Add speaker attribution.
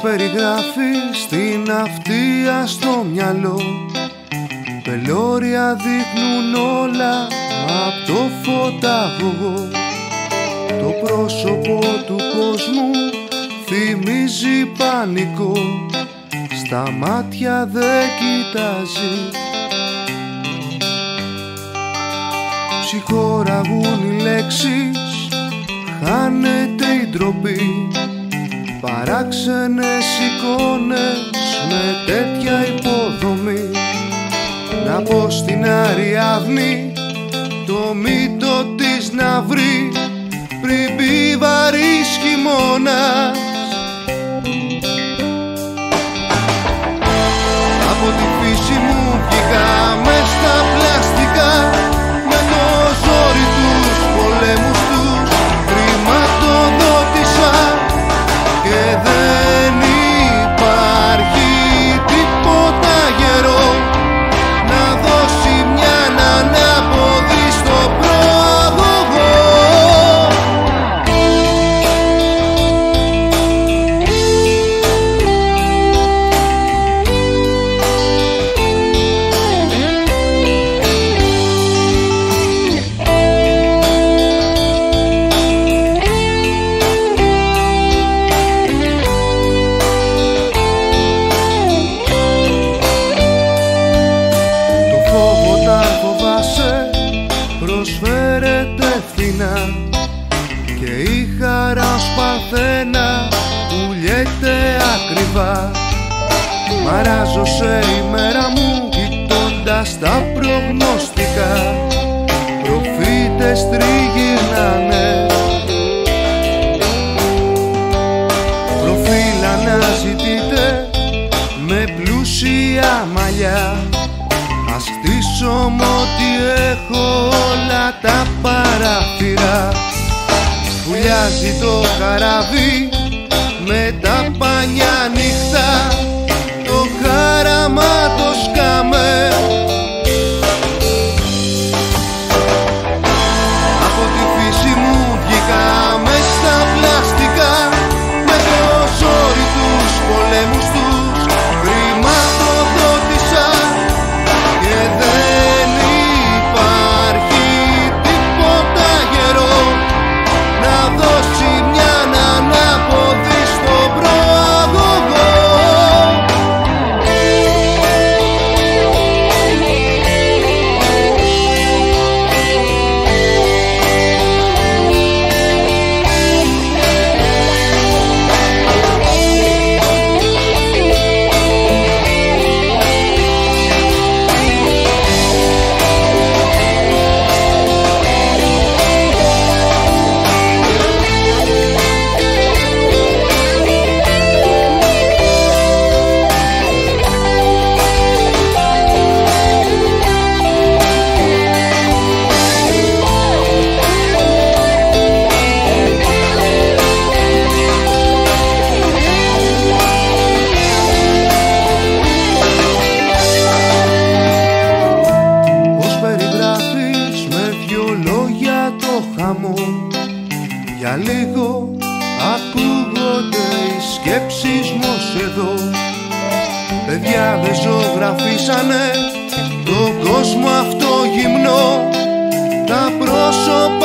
Speaker 1: περιγράφεις την αυτιά στο μυαλό. Πελώρια δείχνουν όλα απ' το φωταγωγό. Το πρόσωπο του κόσμου θυμίζει πανικό. Στα μάτια δεν κοιτάζει. Συγχωραγούν οι λέξεις, χάνεται η ντροπή. Παράξενες εικόνες με τέτοια υποδομή. Να πω στην Αριάδνη το μύτο της να βρει πριν μπει βαρύς χειμώνας. Από τη φύση μου βγήκα μες στα πλαστικά, με το ζόρι τους πολέμους τους χρηματοδότησα. Και δεν υπάρχει τίποτα γερό να δώσει μια ανάποδη στο προαγωγό. Προσφέρεται φθηνά και η χαρά ως παρθένα πουλιέται ακριβά. Μαράζωσε η μέρα μου κοιτώντας τα προγνωστικά. Προφήτες τριγυρνάνε, προφίλ αναζητείτε με πλούσια μαλλιά. Ας χτίσω μ' ό,τι έχω όλα τα παράθυρα. Βουλιάζει το καράβι με τα πανιά ανοιχτά. Το χάραμα το σκάμε. Από τη φύση μου βγήκα μες στα πλαστικά, με το ζόρι τους πολέμους τους χρηματοδότησα. Και δεν υπάρχει τίποτα γερό να δώσει μια ανάποδη στο προαγωγό. Για λίγο ακούγονται οι σκέψεις μου εδώ. Παιδιά δεν ζωγραφίσανε τον κόσμο αυτό γυμνό. Τα πρόσωπα